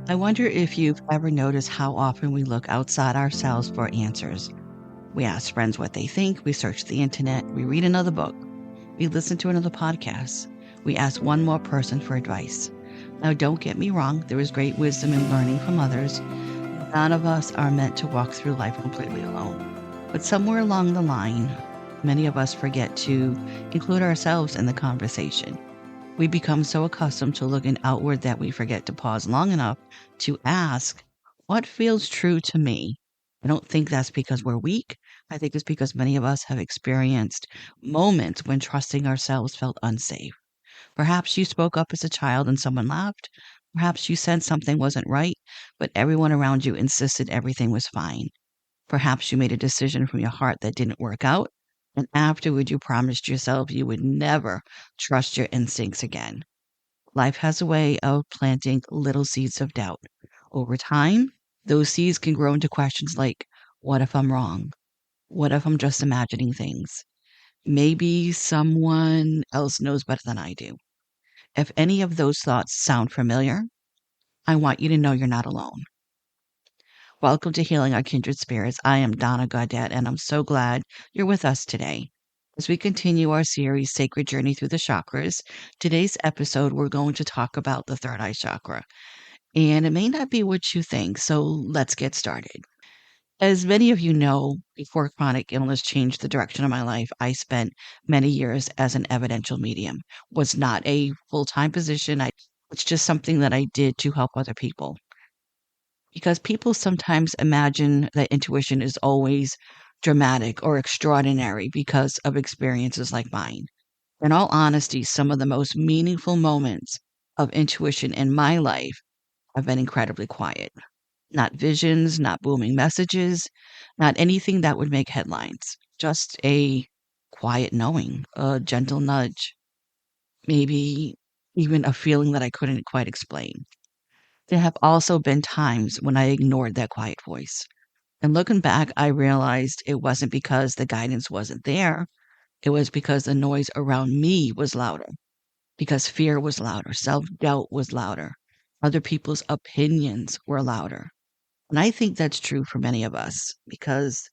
I wonder if you've ever noticed how often we look outside ourselves for answers. We ask friends what they think, we search the internet, we read another book, we listen to another podcast, we ask one more person for advice. Now, don't get me wrong, there is great wisdom in learning from others. None of us are meant to walk through life completely alone. But somewhere along the line, many of us forget to include ourselves in the conversation. We become so accustomed to looking outward that we forget to pause long enough to ask, what feels true to me? I don't think that's because we're weak. I think it's because many of us have experienced moments when trusting ourselves felt unsafe. Perhaps you spoke up as a child and someone laughed. Perhaps you sensed something wasn't right, but everyone around you insisted everything was fine. Perhaps you made a decision from your heart that didn't work out, and afterward you promised yourself you would never trust your instincts again. Life has a way of planting little seeds of doubt. Over time, those seeds can grow into questions like, what if I'm wrong? What if I'm just imagining things? Maybe someone else knows better than I do. If any of those thoughts sound familiar, I want you to know you're not alone. Welcome to Healing Our Kindred Spirits. I am Donna, and I'm so glad you're with us today. As we continue our series, Sacred Journey Through the Chakras, today's episode, we're going to talk about the Third Eye Chakra. And it may not be what you think, so let's get started. As many of you know, before chronic illness changed the direction of my life, I spent many years as an evidential medium. Was not a full-time position. It's just something that I did to help other people. Because people sometimes imagine that intuition is always dramatic or extraordinary because of experiences like mine. In all honesty, some of the most meaningful moments of intuition in my life have been incredibly quiet. Not visions, not booming messages, not anything that would make headlines. Just a quiet knowing, a gentle nudge, maybe even a feeling that I couldn't quite explain. There have also been times when I ignored that quiet voice. And looking back, I realized it wasn't because the guidance wasn't there. It was because the noise around me was louder, because fear was louder, self doubt was louder, other people's opinions were louder. And I think that's true for many of us because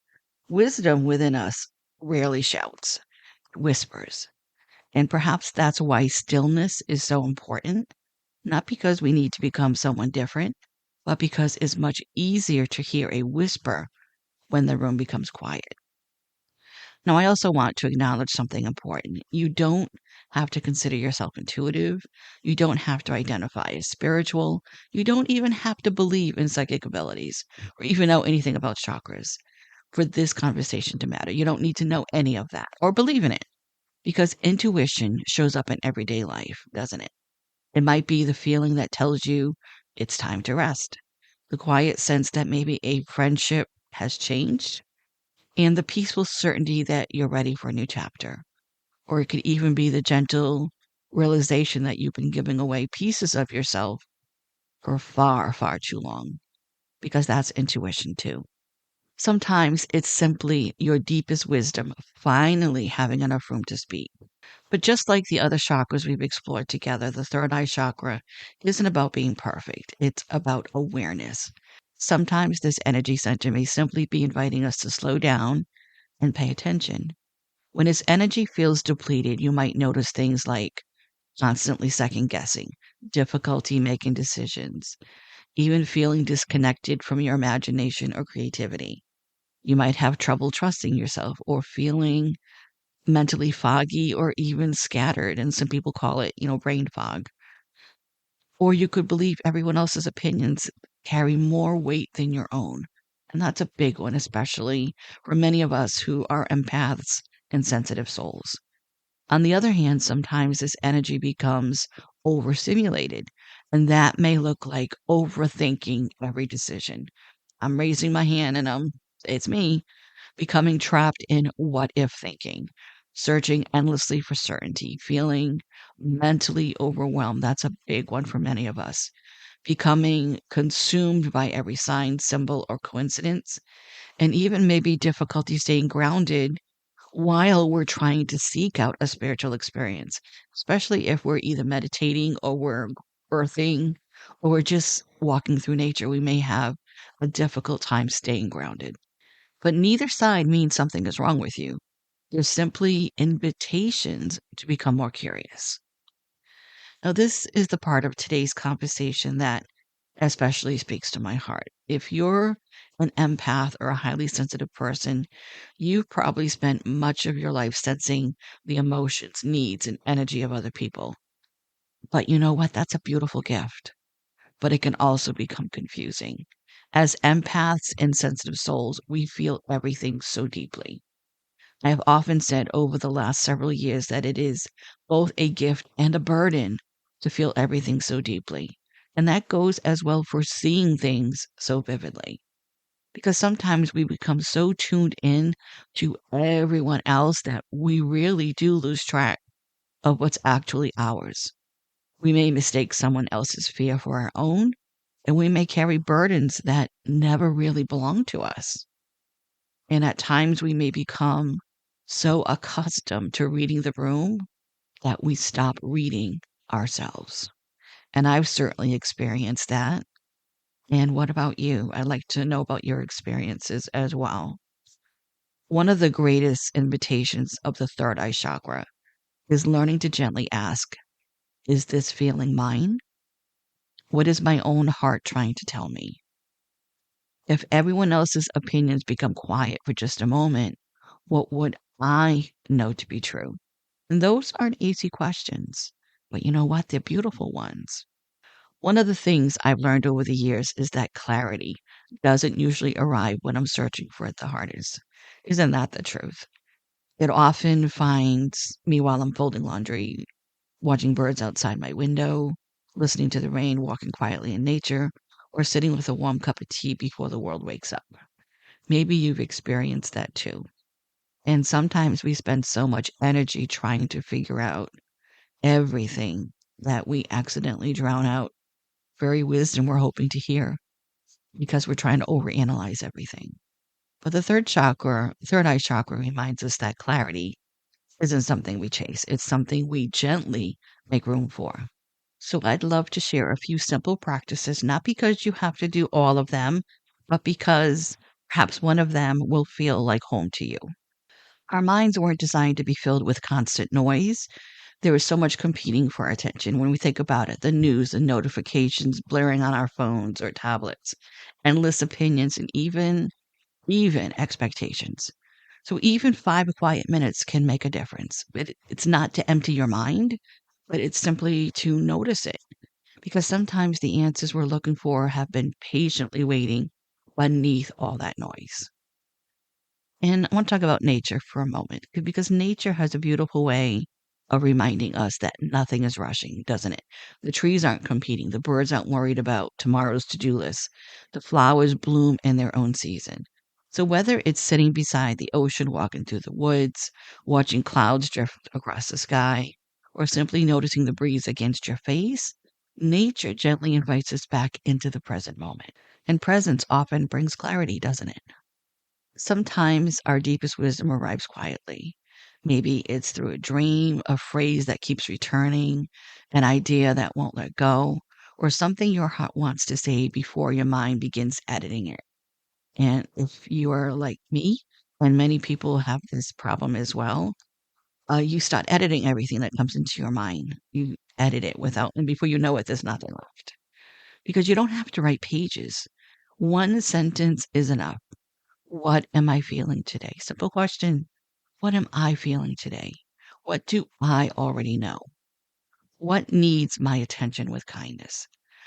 wisdom within us rarely shouts, it whispers. And perhaps that's why stillness is so important, not because we need to become someone different, but because it's much easier to hear a whisper when the room becomes quiet. Now, I also want to acknowledge something important. You don't have to consider yourself intuitive. You don't have to identify as spiritual. You don't even have to believe in psychic abilities or even know anything about chakras for this conversation to matter. You don't need to know any of that or believe in it because intuition shows up in everyday life, doesn't it? It might be the feeling that tells you it's time to rest, the quiet sense that maybe a friendship has changed, and the peaceful certainty that you're ready for a new chapter. Or it could even be the gentle realization that you've been giving away pieces of yourself for far, far too long, because that's intuition too. Sometimes it's simply your deepest wisdom finally having enough room to speak. But just like the other chakras we've explored together, the third eye chakra isn't about being perfect. It's about awareness. Sometimes this energy center may simply be inviting us to slow down and pay attention. When its energy feels depleted, you might notice things like constantly second guessing, difficulty making decisions, even feeling disconnected from your imagination or creativity. You might have trouble trusting yourself or feeling mentally foggy or even scattered. And some people call it, brain fog. Or you could believe everyone else's opinions carry more weight than your own. And that's a big one, especially for many of us who are empaths and sensitive souls. On the other hand, sometimes this energy becomes overstimulated, and that may look like overthinking every decision. I'm raising my hand and it's me, becoming trapped in what if thinking, searching endlessly for certainty, feeling mentally overwhelmed. That's a big one for many of us. Becoming consumed by every sign, symbol, or coincidence, and even maybe difficulty staying grounded while we're trying to seek out a spiritual experience, especially if we're either meditating or we're birthing or we're just walking through nature, we may have a difficult time staying grounded. But neither side means something is wrong with you. They're simply invitations to become more curious. Now, this is the part of today's conversation that especially speaks to my heart. If you're an empath or a highly sensitive person, you've probably spent much of your life sensing the emotions, needs, and energy of other people. But you know what? That's a beautiful gift, but it can also become confusing. As empaths and sensitive souls, we feel everything so deeply. I have often said over the last several years that it is both a gift and a burden to feel everything so deeply. And that goes as well for seeing things so vividly. Because sometimes we become so tuned in to everyone else that we really do lose track of what's actually ours. We may mistake someone else's fear for our own, and we may carry burdens that never really belong to us. And at times we may become so accustomed to reading the room that we stop reading ourselves. And I've certainly experienced that. And what about you? I'd like to know about your experiences as well. One of the greatest invitations of the third eye chakra is learning to gently ask, is this feeling mine? What is my own heart trying to tell me? If everyone else's opinions become quiet for just a moment, what would I know to be true? And those aren't easy questions, but you know what? They're beautiful ones. One of the things I've learned over the years is that clarity doesn't usually arrive when I'm searching for it the hardest. Isn't that the truth? It often finds me while I'm folding laundry, watching birds outside my window, listening to the rain, walking quietly in nature, or sitting with a warm cup of tea before the world wakes up. Maybe you've experienced that too. And sometimes we spend so much energy trying to figure out everything that we accidentally drown out very wisdom we're hoping to hear because we're trying to overanalyze everything. But the third eye chakra reminds us that clarity isn't something we chase. It's something we gently make room for. So I'd love to share a few simple practices, not because you have to do all of them, but because perhaps one of them will feel like home to you. Our minds weren't designed to be filled with constant noise. There is so much competing for our attention when we think about it, the news and notifications blaring on our phones or tablets, endless opinions, and even expectations. So even 5 quiet minutes can make a difference. It's not to empty your mind, but it's simply to notice it. Because sometimes the answers we're looking for have been patiently waiting beneath all that noise. And I want to talk about nature for a moment because nature has a beautiful way of reminding us that nothing is rushing, doesn't it? The trees aren't competing, the birds aren't worried about tomorrow's to do list, the flowers bloom in their own season. So, whether it's sitting beside the ocean, walking through the woods, watching clouds drift across the sky, or simply noticing the breeze against your face, nature gently invites us back into the present moment. And presence often brings clarity, doesn't it? Sometimes our deepest wisdom arrives quietly. Maybe it's through a dream, a phrase that keeps returning, an idea that won't let go, or something your heart wants to say before your mind begins editing it. And if you are like me, and many people have this problem as well, you start editing everything that comes into your mind. You edit it without, and before you know it, there's nothing left. Because you don't have to write pages. One sentence is enough. What am I feeling today? Simple question. What am I feeling today? What do I already know? What needs my attention with kindness?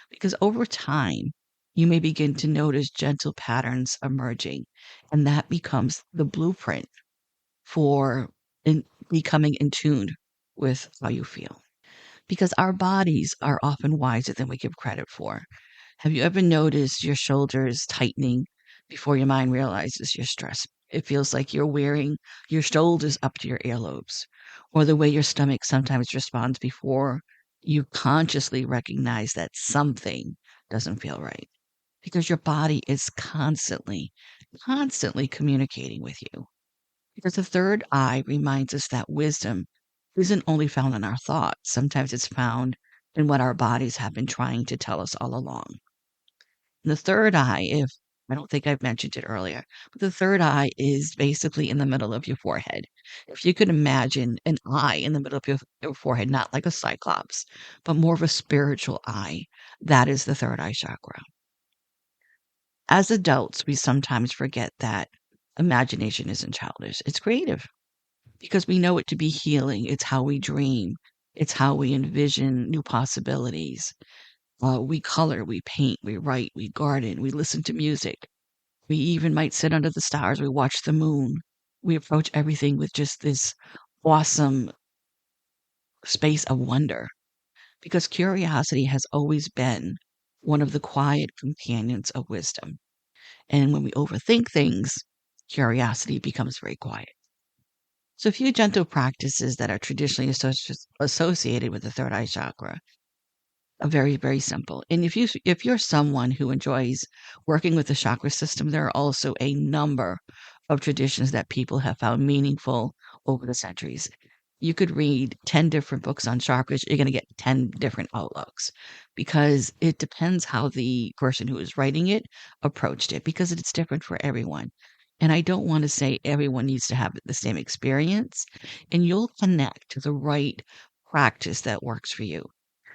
Because over time, you may begin to notice gentle patterns emerging, and that becomes the blueprint for becoming in tune with how you feel. Because our bodies are often wiser than we give credit for. Have you ever noticed your shoulders tightening before your mind realizes you're stressed? It feels like you're wearing your shoulders up to your earlobes, or the way your stomach sometimes responds before you consciously recognize that something doesn't feel right. Because your body is constantly communicating with you. Because the third eye reminds us that wisdom isn't only found in our thoughts, sometimes it's found and what our bodies have been trying to tell us all along. The third eye, if I don't think I've mentioned it earlier, but the third eye is basically in the middle of your forehead. If you could imagine an eye in the middle of your forehead, not like a cyclops, but more of a spiritual eye, that is the third eye chakra. As adults, we sometimes forget that imagination isn't childish, it's creative because we know it to be healing. It's how we dream, it's how we envision new possibilities. We color, we paint, we write, we garden, we listen to music. We even might sit under the stars, we watch the moon. We approach everything with just this awesome space of wonder because curiosity has always been one of the quiet companions of wisdom. And when we overthink things, curiosity becomes very quiet. So, a few gentle practices that are traditionally associated with the third eye chakra are very, very simple. And if you're someone who enjoys working with the chakra system, there are also a number of traditions that people have found meaningful over the centuries. You could read 10 different books on chakras, you're going to get 10 different outlooks because it depends how the person who is writing it approached it because it's different for everyone. And I don't want to say everyone needs to have the same experience, and you'll connect to the right practice that works for you.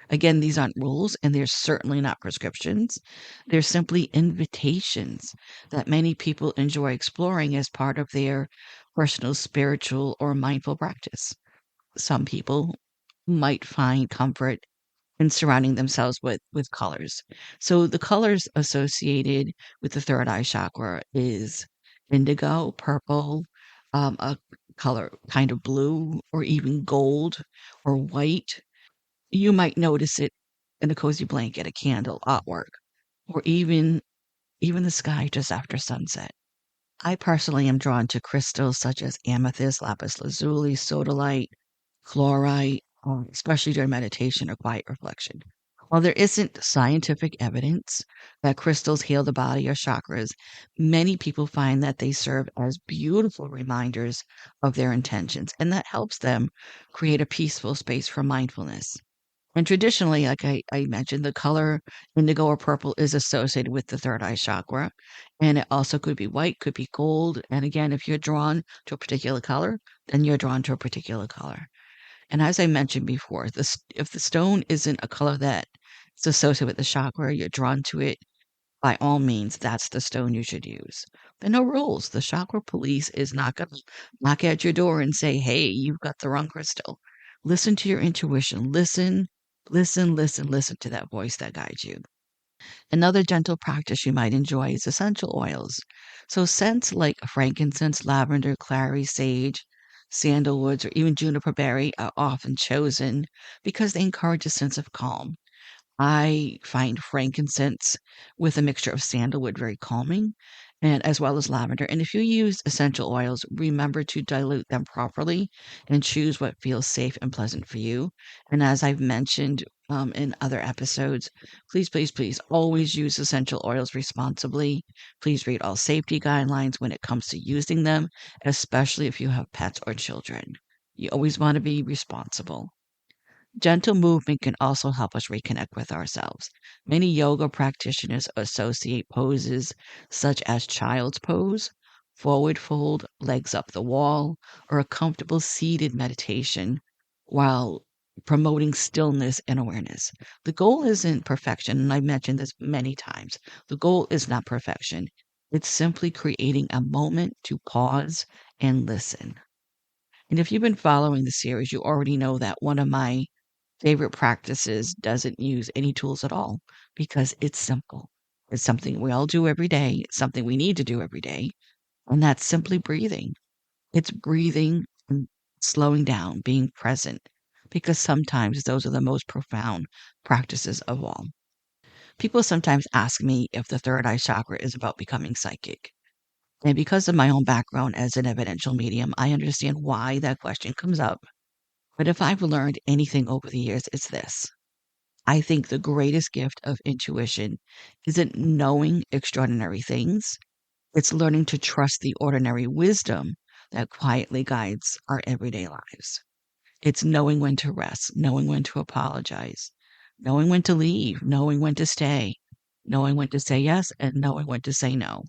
Again, these aren't rules and they're certainly not prescriptions. They're simply invitations that many people enjoy exploring as part of their personal, spiritual, or mindful practice. Some people might find comfort in surrounding themselves with colors. So the colors associated with the third eye chakra is indigo, purple, a color kind of blue, or even gold or white. You might notice it in a cozy blanket, a candle, artwork, or even the sky just after sunset. I personally am drawn to crystals such as amethyst, lapis lazuli, sodalite, chlorite, especially during meditation or quiet reflection. While there isn't scientific evidence that crystals heal the body or chakras, many people find that they serve as beautiful reminders of their intentions, and that helps them create a peaceful space for mindfulness. And traditionally, like I mentioned, the color indigo or purple is associated with the third eye chakra. And it also could be white, could be gold. And again, if you're drawn to a particular color, then you're drawn to a particular color. And as I mentioned before, if the stone isn't a color that is associated with the chakra, you're drawn to it, by all means, that's the stone you should use. There are no rules. The chakra police is not going to knock at your door and say, hey, you've got the wrong crystal. Listen to your intuition. Listen to that voice that guides you. Another gentle practice you might enjoy is essential oils. So scents like frankincense, lavender, clary, sage, sandalwoods, or even juniper berry are often chosen because they encourage a sense of calm. I find frankincense with a mixture of sandalwood very calming, and as well as lavender. And if you use essential oils, remember to dilute them properly and choose what feels safe and pleasant for you. And as I've mentioned in other episodes, please always use essential oils responsibly. Please read all safety guidelines when it comes to using them, especially if you have pets or children. You always want to be responsible. Gentle movement can also help us reconnect with ourselves. Many yoga practitioners associate poses such as child's pose, forward fold, legs up the wall, or a comfortable seated meditation while promoting stillness and awareness. The goal isn't perfection, and I've mentioned this many times. The goal is not perfection. It's simply creating a moment to pause and listen. And if you've been following the series, you already know that one of my favorite practices doesn't use any tools at all because it's simple. It's something we all do every day. It's something we need to do every day. And that's simply breathing. It's breathing and slowing down, being present, because sometimes those are the most profound practices of all. People sometimes ask me if the third eye chakra is about becoming psychic. And because of my own background as an evidential medium, I understand why that question comes up. But if I've learned anything over the years, it's this. I think the greatest gift of intuition isn't knowing extraordinary things, it's learning to trust the ordinary wisdom that quietly guides our everyday lives. It's knowing when to rest, knowing when to apologize, knowing when to leave, knowing when to stay, knowing when to say yes, and knowing when to say no.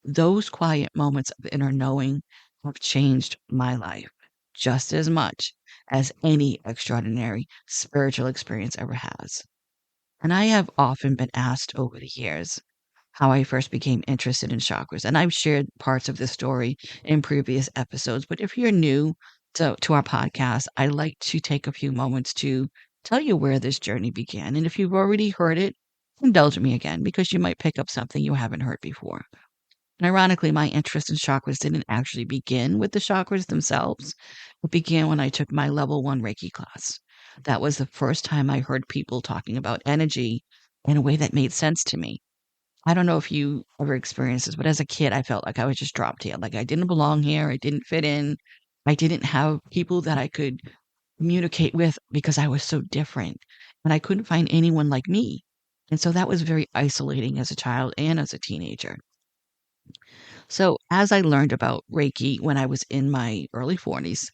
Those quiet moments of inner knowing have changed my life just as much as any extraordinary spiritual experience ever has. And I have often been asked over the years how I first became interested in chakras. And I've shared parts of this story in previous episodes. But if you're new to our podcast, I like to take a few moments to tell you where this journey began. And if you've already heard it, indulge me again because you might pick up something you haven't heard before. And ironically, my interest in chakras didn't actually begin with the chakras themselves. It began when I took my level 1 Reiki class. That was the first time I heard people talking about energy in a way that made sense to me. I don't know if you ever experienced this, but as a kid, I felt like I was just dropped here. Like I didn't belong here. I didn't fit in. I didn't have people that I could communicate with because I was so different. And I couldn't find anyone like me. And so that was very isolating as a child and as a teenager. So, as I learned about Reiki when I was in my early 40s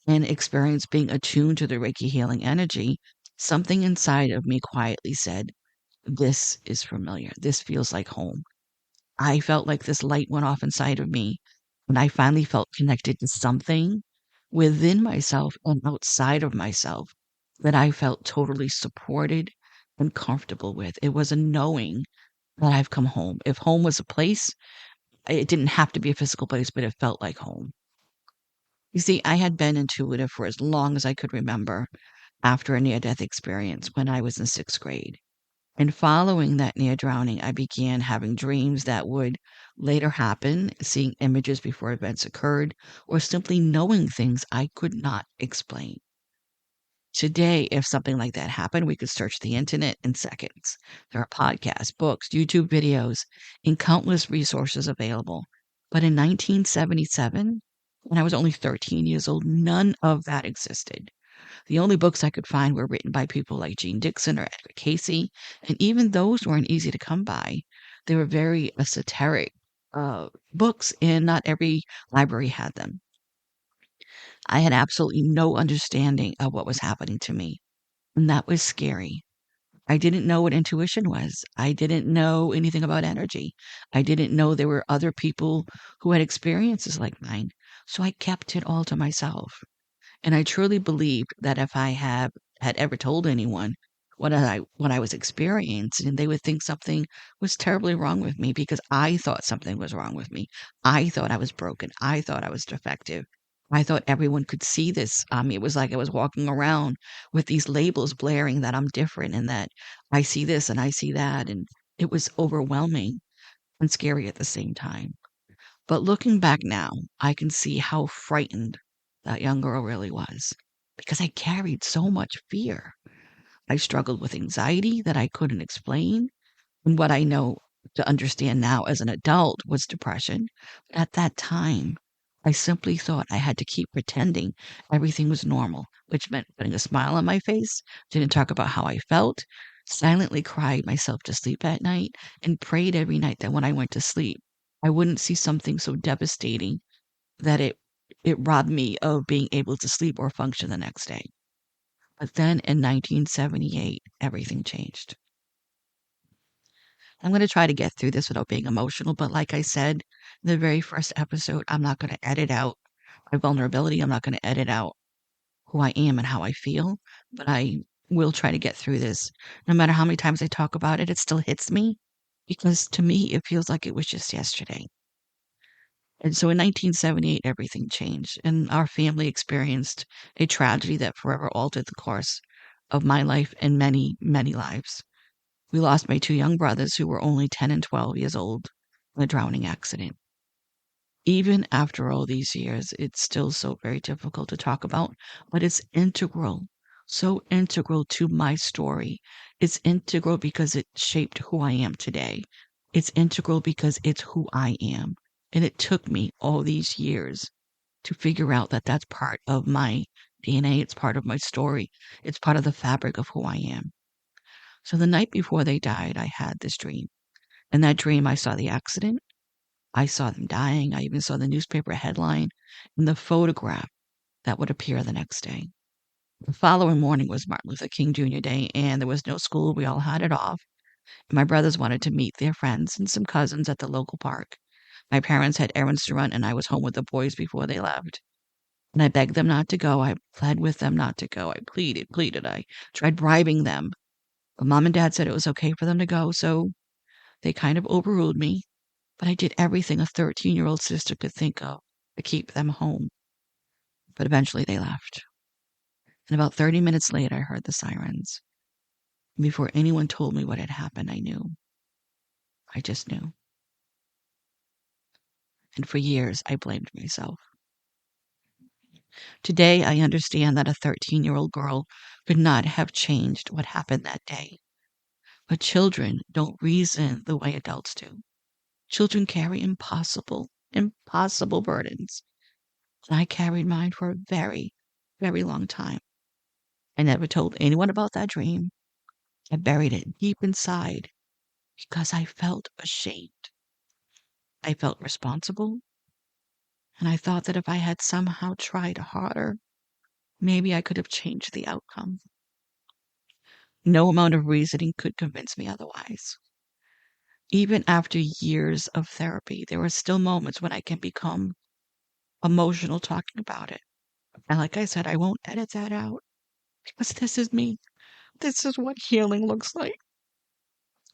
and experienced being attuned to the Reiki healing energy, something inside of me quietly said, "This is familiar. This feels like home." I felt like this light went off inside of me, and I finally felt connected to something within myself and outside of myself that I felt totally supported and comfortable with. It was a knowing that I've come home. If home was a place, it didn't have to be a physical place, but it felt like home. You see, I had been intuitive for as long as I could remember after a near death experience when I was in 6th grade. And following that near drowning, I began having dreams that would later happen, seeing images before events occurred, or simply knowing things I could not explain. Today, if something like that happened, we could search the internet in seconds. There are podcasts, books, YouTube videos, and countless resources available. But in 1977, when I was only 13 years old, none of that existed. The only books I could find were written by people like Jean Dixon or Edgar Casey, and even those weren't easy to come by. They were very esoteric books, and not every library had them. I had absolutely no understanding of what was happening to me, and that was scary. I didn't know what intuition was. I didn't know anything about energy. I didn't know there were other people who had experiences like mine. So I kept it all to myself. And I truly believed that if I had ever told anyone what I was experiencing, they would think something was terribly wrong with me because I thought something was wrong with me. I thought I was broken. I thought I was defective. I thought everyone could see this. It was like I was walking around with these labels blaring that I'm different and that I see this and I see that. And it was overwhelming and scary at the same time. But looking back now, I can see how frightened that young girl really was because I carried so much fear. I struggled with anxiety that I couldn't explain. And what I know to understand now as an adult was depression. At that time, I simply thought I had to keep pretending everything was normal, which meant putting a smile on my face, didn't talk about how I felt, silently cried myself to sleep at night, and prayed every night that when I went to sleep, I wouldn't see something so devastating that it robbed me of being able to sleep or function the next day. But then in 1978, everything changed. I'm going to try to get through this without being emotional, but like I said, the very first episode, I'm not going to edit out my vulnerability. I'm not going to edit out who I am and how I feel, but I will try to get through this. No matter how many times I talk about it, it still hits me because to me, it feels like it was just yesterday. And so in 1978, everything changed, and our family experienced a tragedy that forever altered the course of my life and many, many lives. We lost my 2 young brothers who were only 10 and 12 years old in a drowning accident. Even after all these years, it's still so very difficult to talk about, but it's integral, so integral to my story. It's integral because it shaped who I am today. It's integral because it's who I am. And it took me all these years to figure out that that's part of my DNA. It's part of my story. It's part of the fabric of who I am. So the night before they died, I had this dream. In that dream, I saw the accident. I saw them dying. I even saw the newspaper headline and the photograph that would appear the next day. The following morning was Martin Luther King Jr. Day, and there was no school. We all had it off. My brothers wanted to meet their friends and some cousins at the local park. My parents had errands to run, and I was home with the boys before they left. And I begged them not to go. I pled with them not to go. I pleaded. I tried bribing them. But Mom and Dad said it was okay for them to go, so they kind of overruled me. But I did everything a 13-year-old sister could think of to keep them home. But eventually they left. And about 30 minutes later, I heard the sirens. Before anyone told me what had happened, I knew. I just knew. And for years, I blamed myself. Today, I understand that a 13-year-old girl could not have changed what happened that day. But children don't reason the way adults do. Children carry impossible burdens. And I carried mine for a very, very long time. I never told anyone about that dream. I buried it deep inside because I felt ashamed. I felt responsible. And I thought that if I had somehow tried harder, maybe I could have changed the outcome. No amount of reasoning could convince me otherwise. Even after years of therapy, there are still moments when I can become emotional talking about it. And like I said, I won't edit that out because this is me. This is what healing looks like.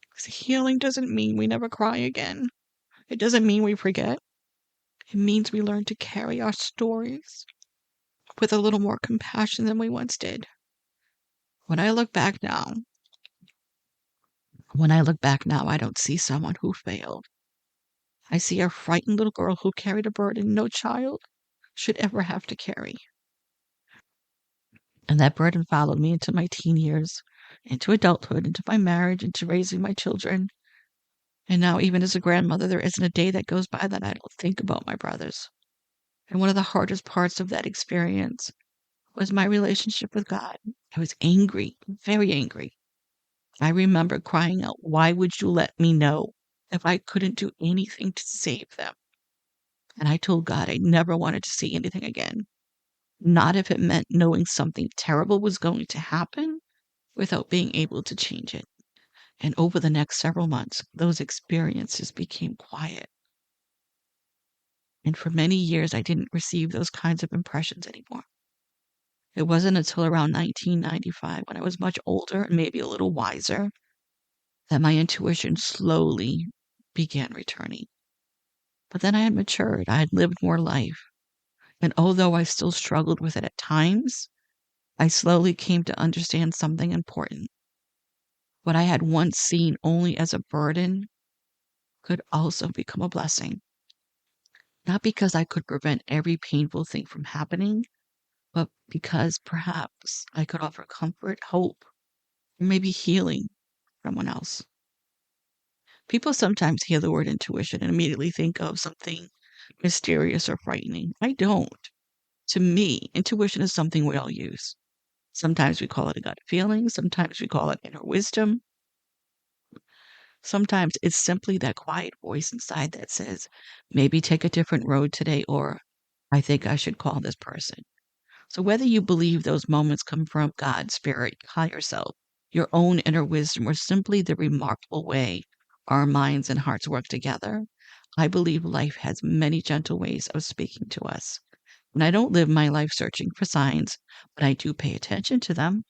Because healing doesn't mean we never cry again. It doesn't mean we forget. It means we learn to carry our stories with a little more compassion than we once did. When I look back now, I don't see someone who failed. I see a frightened little girl who carried a burden no child should ever have to carry. And that burden followed me into my teen years, into adulthood, into my marriage, into raising my children. And now, even as a grandmother, there isn't a day that goes by that I don't think about my brothers. And one of the hardest parts of that experience was my relationship with God. I was angry, very angry. I remember crying out, "Why would you let me know if I couldn't do anything to save them?" And I told God I never wanted to see anything again. Not if it meant knowing something terrible was going to happen without being able to change it. And over the next several months, those experiences became quiet. And for many years, I didn't receive those kinds of impressions anymore. It wasn't until around 1995, when I was much older and maybe a little wiser, that my intuition slowly began returning. But then I had matured, I had lived more life. And although I still struggled with it at times, I slowly came to understand something important. What I had once seen only as a burden could also become a blessing. Not because I could prevent every painful thing from happening, but because perhaps I could offer comfort, hope, or maybe healing for someone else. People sometimes hear the word intuition and immediately think of something mysterious or frightening. I don't. To me, intuition is something we all use. Sometimes we call it a gut feeling, sometimes we call it inner wisdom. Sometimes it's simply that quiet voice inside that says, maybe take a different road today, or I think I should call this person. So whether you believe those moments come from God, spirit, higher self, your own inner wisdom, or simply the remarkable way our minds and hearts work together, I believe life has many gentle ways of speaking to us. And I don't live my life searching for signs, but I do pay attention to them.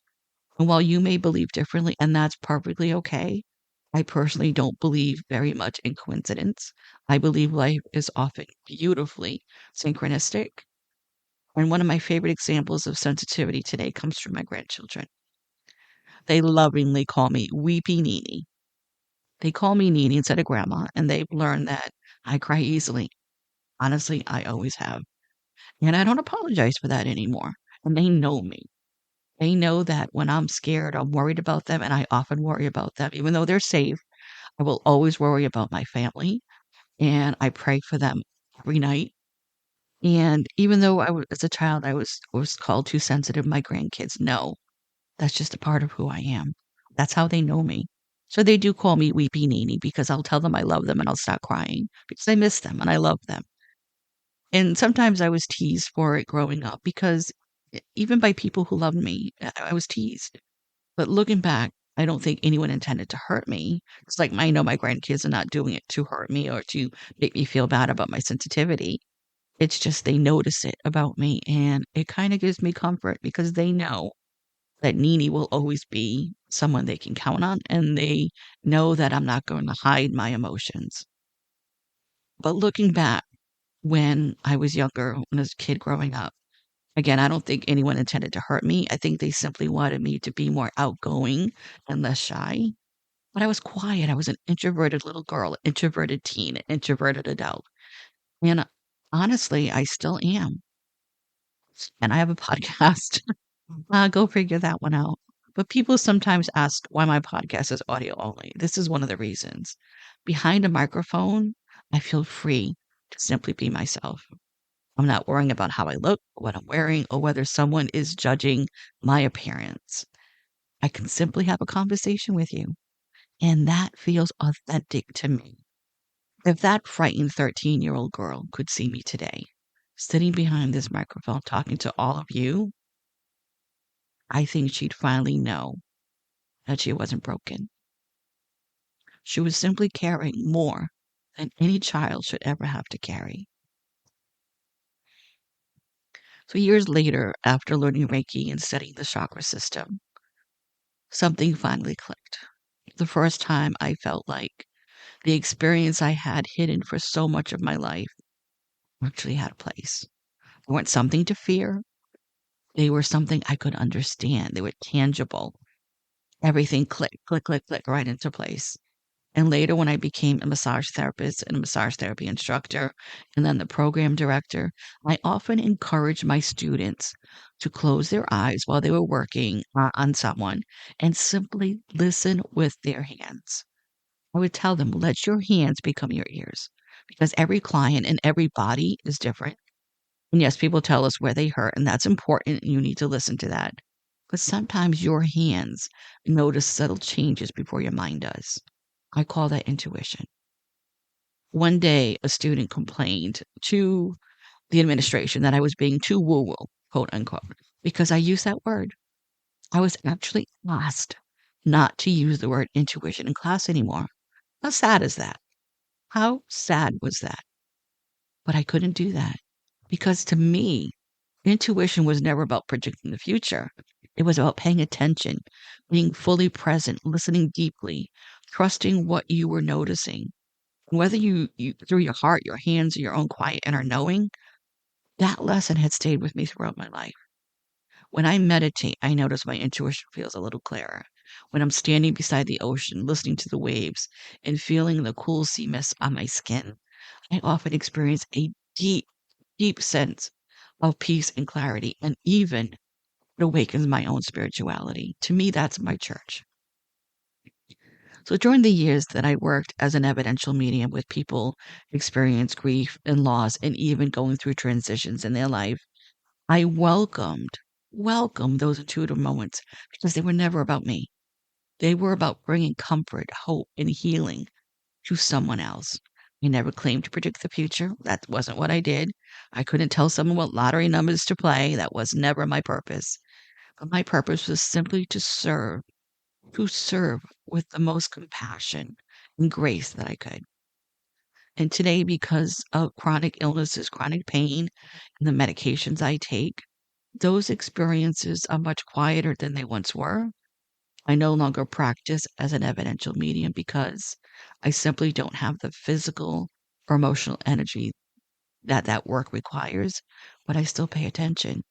And while you may believe differently, and that's perfectly okay, I personally don't believe very much in coincidence. I believe life is often beautifully synchronistic. And one of my favorite examples of sensitivity today comes from my grandchildren. They lovingly call me Weepy Nini. They call me Nini instead of Grandma, and they've learned that I cry easily. Honestly, I always have. And I don't apologize for that anymore. And they know me. They know that when I'm scared, I'm worried about them, and I often worry about them. Even though they're safe, I will always worry about my family, and I pray for them every night. And even though as a child, I was called too sensitive, my grandkids know that's just a part of who I am. That's how they know me. So they do call me Weepy Nini because I'll tell them I love them and I'll stop crying because I miss them and I love them. And sometimes I was teased for it growing up because even by people who loved me. I was teased. But looking back, I don't think anyone intended to hurt me. It's like I know my grandkids are not doing it to hurt me or to make me feel bad about my sensitivity. It's just they notice it about me, and it kind of gives me comfort because they know that Nini will always be someone they can count on, and they know that I'm not going to hide my emotions. But looking back when I was younger, when I was a kid growing up, again, I don't think anyone intended to hurt me. I think they simply wanted me to be more outgoing and less shy. But I was quiet. I was an introverted little girl, an introverted teen, an introverted adult. And honestly, I still am. And I have a podcast. Go figure that one out. But people sometimes ask why my podcast is audio only. This is one of the reasons. Behind a microphone, I feel free to simply be myself. I'm not worrying about how I look, what I'm wearing, or whether someone is judging my appearance. I can simply have a conversation with you, and that feels authentic to me. If that frightened 13-year-old girl could see me today, sitting behind this microphone talking to all of you, I think she'd finally know that she wasn't broken. She was simply carrying more than any child should ever have to carry. So years later, after learning Reiki and studying the chakra system, something finally clicked. The first time I felt like the experience I had hidden for so much of my life actually had a place. They weren't something to fear. They were something I could understand. They were tangible. Everything clicked, click, click, click right into place. And later, when I became a massage therapist and a massage therapy instructor, and then the program director, I often encouraged my students to close their eyes while they were working on someone and simply listen with their hands. I would tell them, let your hands become your ears because every client and every body is different. And yes, people tell us where they hurt, and that's important. And you need to listen to that. But sometimes your hands notice subtle changes before your mind does. I call that intuition. One day, a student complained to the administration that I was being too woo woo, quote unquote, because I used that word. I was actually asked not to use the word intuition in class anymore. How sad is that? How sad was that? But I couldn't do that because to me, intuition was never about predicting the future. It was about paying attention, being fully present, listening deeply, trusting what you were noticing. Whether you through your heart, your hands, or your own quiet inner knowing, that lesson had stayed with me throughout my life. When I meditate, I notice my intuition feels a little clearer. When I'm standing beside the ocean, listening to the waves and feeling the cool sea mist on my skin, I often experience a deep, deep sense of peace and clarity, and even it awakens my own spirituality. To me, that's my church. So during the years that I worked as an evidential medium with people experience grief and loss and even going through transitions in their life, I welcomed those intuitive moments because they were never about me. They were about bringing comfort, hope, and healing to someone else. I never claimed to predict the future. That wasn't what I did. I couldn't tell someone what lottery numbers to play. That was never my purpose. But my purpose was simply to serve with the most compassion and grace that I could. And today, because of chronic illnesses, chronic pain, and the medications I take, those experiences are much quieter than they once were. I no longer practice as an evidential medium because I simply don't have the physical or emotional energy that that work requires, but I still pay attention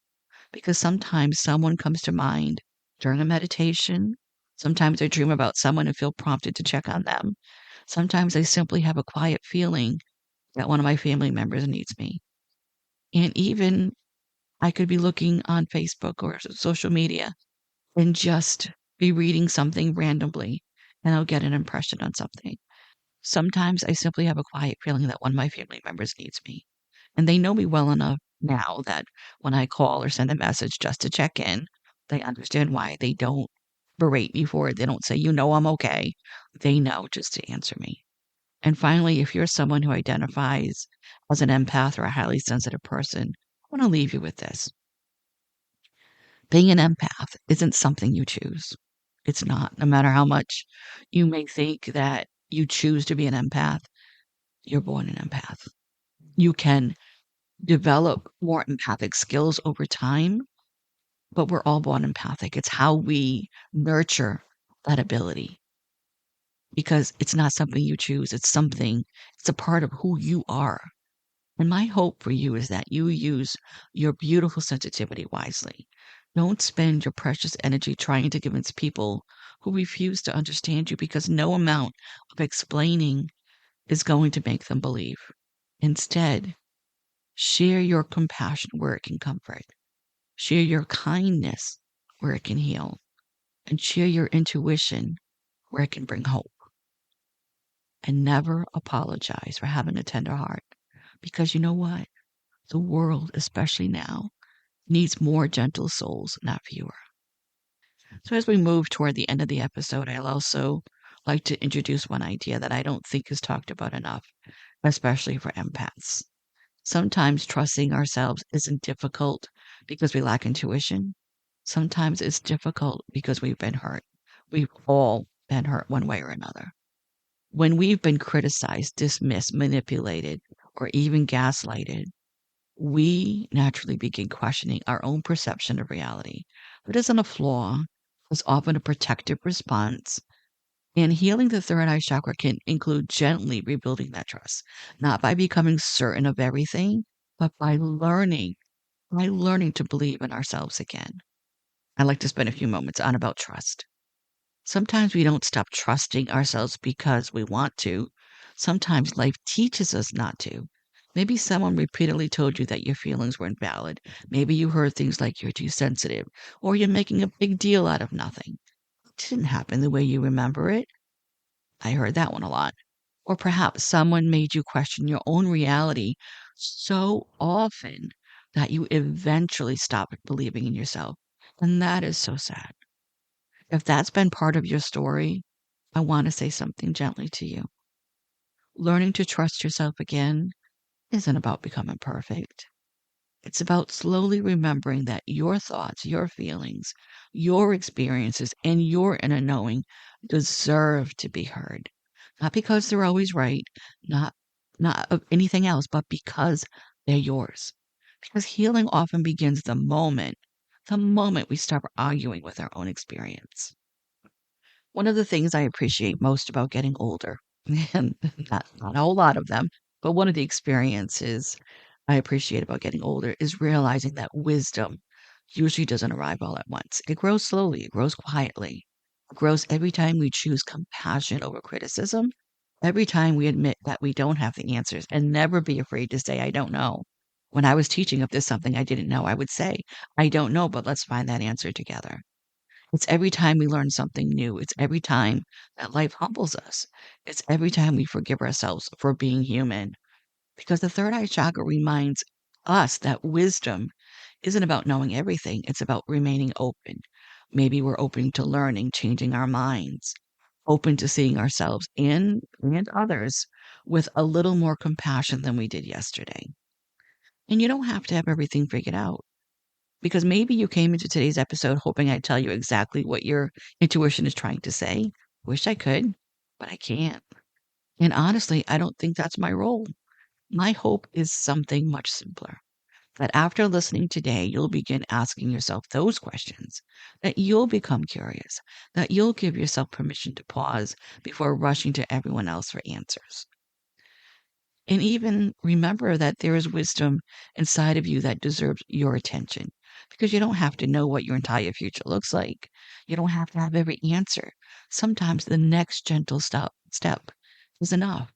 because sometimes someone comes to mind during a meditation. Sometimes I dream about someone and feel prompted to check on them. Sometimes I simply have a quiet feeling that one of my family members needs me. And even I could be looking on Facebook or social media and just be reading something randomly, and I'll get an impression on something. Sometimes I simply have a quiet feeling that one of my family members needs me. And they know me well enough now that when I call or send a message just to check in, they understand why. They don't berate me for it. They don't say, you know, I'm okay. They know just to answer me. And finally, if you're someone who identifies as an empath or a highly sensitive person, I want to leave you with this. Being an empath isn't something you choose. It's not. No matter how much you may think that you choose to be an empath, you're born an empath. You can develop more empathic skills over time, but we're all born empathic. It's how we nurture that ability because it's not something you choose. It's a part of who you are. And my hope for you is that you use your beautiful sensitivity wisely. Don't spend your precious energy trying to convince people who refuse to understand you because no amount of explaining is going to make them believe. Instead, share your compassion where it can comfort. Share your kindness where it can heal. And share your intuition where it can bring hope. And never apologize for having a tender heart. Because you know what? The world, especially now, needs more gentle souls, not fewer. So, as we move toward the end of the episode, I'll also like to introduce one idea that I don't think is talked about enough, especially for empaths. Sometimes trusting ourselves isn't difficult because we lack intuition. Sometimes it's difficult because we've been hurt. We've all been hurt one way or another. When we've been criticized, dismissed, manipulated, or even gaslighted, we naturally begin questioning our own perception of reality. It isn't a flaw, it's often a protective response. And healing the third eye chakra can include gently rebuilding that trust, not by becoming certain of everything, but by learning to believe in ourselves again. I'd like to spend a few moments on about trust. Sometimes we don't stop trusting ourselves because we want to. Sometimes life teaches us not to. Maybe someone repeatedly told you that your feelings weren't valid. Maybe you heard things like you're too sensitive or you're making a big deal out of nothing. It didn't happen the way you remember it. I heard that one a lot. Or perhaps someone made you question your own reality so often that you eventually stopped believing in yourself. And that is so sad. If that's been part of your story, I want to say something gently to you. Learning to trust yourself again isn't about becoming perfect. It's about slowly remembering that your thoughts, your feelings, your experiences, and your inner knowing deserve to be heard. Not because they're always right, not not of anything else, but because they're yours. Because healing often begins the moment we stop arguing with our own experience. One of the things I appreciate most about getting older, and not a whole lot of them, but one of the experiences I appreciate about getting older is realizing that wisdom usually doesn't arrive all at once. It grows slowly, it grows quietly. It grows every time we choose compassion over criticism, every time we admit that we don't have the answers, and never be afraid to say, I don't know. When I was teaching, if there's something I didn't know, I would say, I don't know, but let's find that answer together. It's every time we learn something new. It's every time that life humbles us. It's every time we forgive ourselves for being human. Because the third eye chakra reminds us that wisdom isn't about knowing everything, it's about remaining open. Maybe we're open to learning, changing our minds, open to seeing ourselves and others with a little more compassion than we did yesterday. And you don't have to have everything figured out. Because maybe you came into today's episode hoping I'd tell you exactly what your intuition is trying to say. Wish I could, but I can't. And honestly, I don't think that's my role. My hope is something much simpler. That after listening today, you'll begin asking yourself those questions, that you'll become curious, that you'll give yourself permission to pause before rushing to everyone else for answers. And even remember that there is wisdom inside of you that deserves your attention. Because you don't have to know what your entire future looks like. You don't have to have every answer. Sometimes the next gentle step is enough.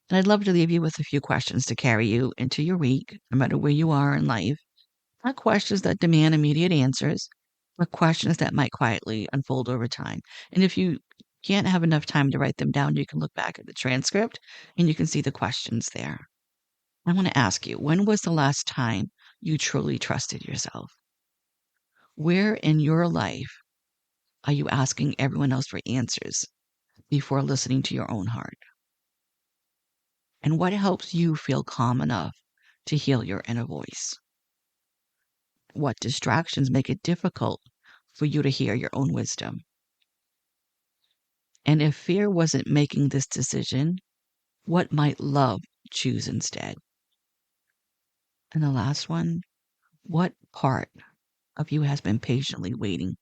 And I'd love to leave you with a few questions to carry you into your week, no matter where you are in life. Not questions that demand immediate answers, but questions that might quietly unfold over time. And if you can't have enough time to write them down, you can look back at the transcript and you can see the questions there. I want to ask you, when was the last time you truly trusted yourself? Where in your life are you asking everyone else for answers before listening to your own heart? And what helps you feel calm enough to heal your inner voice? What distractions make it difficult for you to hear your own wisdom? And if fear wasn't making this decision, what might love choose instead? And the last one, what part of you has been patiently waiting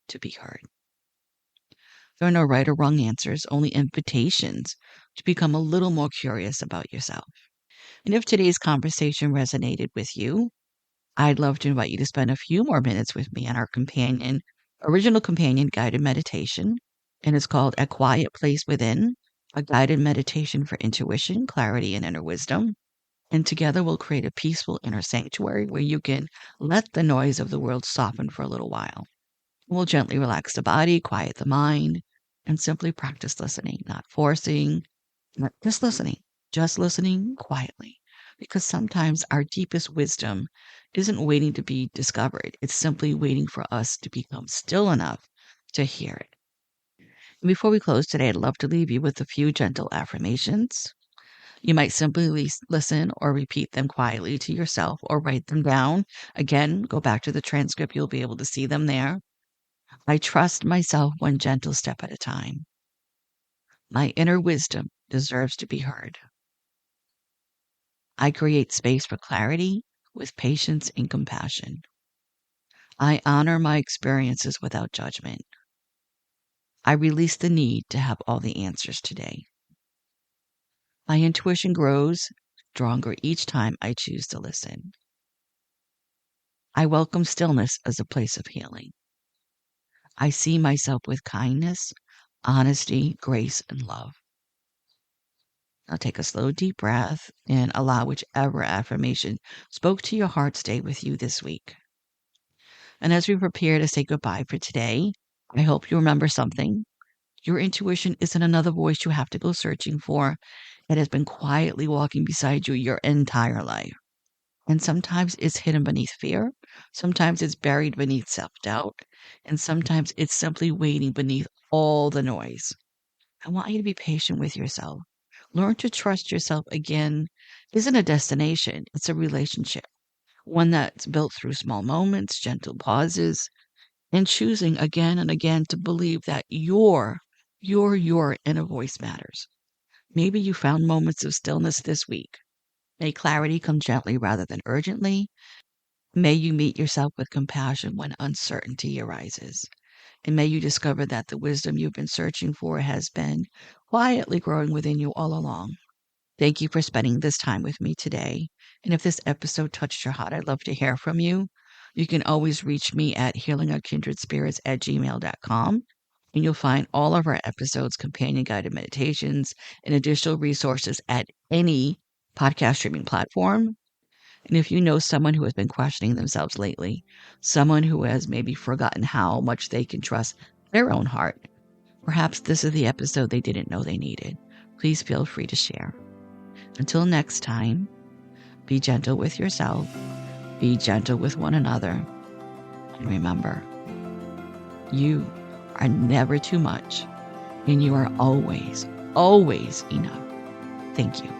to be heard? There are no right or wrong answers, only invitations to become a little more curious about yourself. And if today's conversation resonated with you, I'd love to invite you to spend a few more minutes with me on our original companion guided meditation. And it's called A Quiet Place Within, a guided meditation for intuition, clarity, and inner wisdom. And together we'll create a peaceful inner sanctuary where you can let the noise of the world soften for a little while. We'll gently relax the body, quiet the mind, and simply practice listening, not forcing, just listening quietly. Because sometimes our deepest wisdom isn't waiting to be discovered, it's simply waiting for us to become still enough to hear it. And before we close today, I'd love to leave you with a few gentle affirmations. You might simply listen or repeat them quietly to yourself or write them down. Again, go back to the transcript, you'll be able to see them there. I trust myself one gentle step at a time. My inner wisdom deserves to be heard. I create space for clarity with patience and compassion. I honor my experiences without judgment. I release the need to have all the answers today. My intuition grows stronger each time I choose to listen. I welcome stillness as a place of healing. I see myself with kindness, honesty, grace, and love. Now take a slow, deep breath and allow whichever affirmation spoke to your heart stay with you this week. And as we prepare to say goodbye for today, I hope you remember something. Your intuition isn't another voice you have to go searching for. It has been quietly walking beside you your entire life. And sometimes it's hidden beneath fear. Sometimes it's buried beneath self-doubt. And sometimes it's simply waiting beneath all the noise. I want you to be patient with yourself. Learn to trust yourself again isn't a destination, it's a relationship. One that's built through small moments, gentle pauses, and choosing again and again to believe that your inner voice matters. Maybe you found moments of stillness this week. May clarity come gently rather than urgently. May you meet yourself with compassion when uncertainty arises. And may you discover that the wisdom you've been searching for has been quietly growing within you all along. Thank you for spending this time with me today. And if this episode touched your heart, I'd love to hear from you. You can always reach me at healingourkindredspirits@gmail.com. And you'll find all of our episodes, companion guided meditations, and additional resources at any podcast streaming platform. And if you know someone who has been questioning themselves lately, someone who has maybe forgotten how much they can trust their own heart, perhaps this is the episode they didn't know they needed. Please feel free to share. Until next time, be gentle with yourself, be gentle with one another, and remember, you are never too much, and you are always, always enough. Thank you.